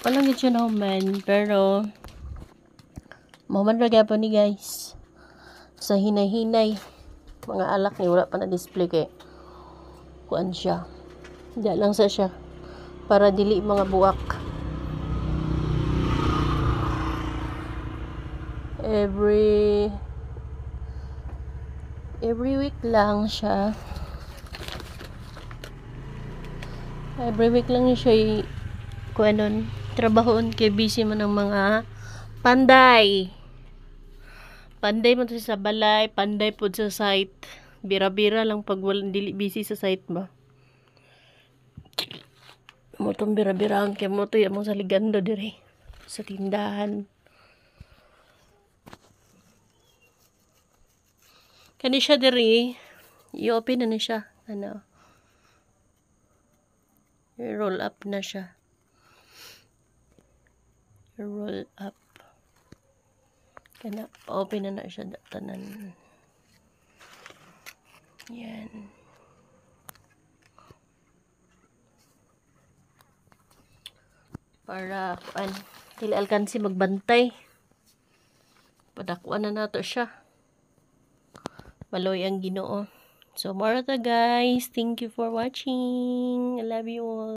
Walang gid siya nahuman, pero mahuman ra gyapon ni guys. Sa hinay-hinay mga alak ni wala pa na display kay kuan siya. Diya lang sa siya para dili mga buwak. Every week lang siya. Every week lang siya kuanon trabahoon kay busy man ng mga panday. Panday man to sa balay, panday pod sa site. Bira-bira lang pag walang dili busy sa site ba. Mo tong bira-bira ang kay mo to among sa ligando dire sa tindahan. Kani siya dire, i-open na ni siya. Ano? I-roll up na siya. I-roll up. Kana open na siya tanan. Yan. Para kuan dili alkansi magbantay. Padakuan na nato siya. Maloy ang Ginoo. So, more to guys. Thank you for watching. I love you all.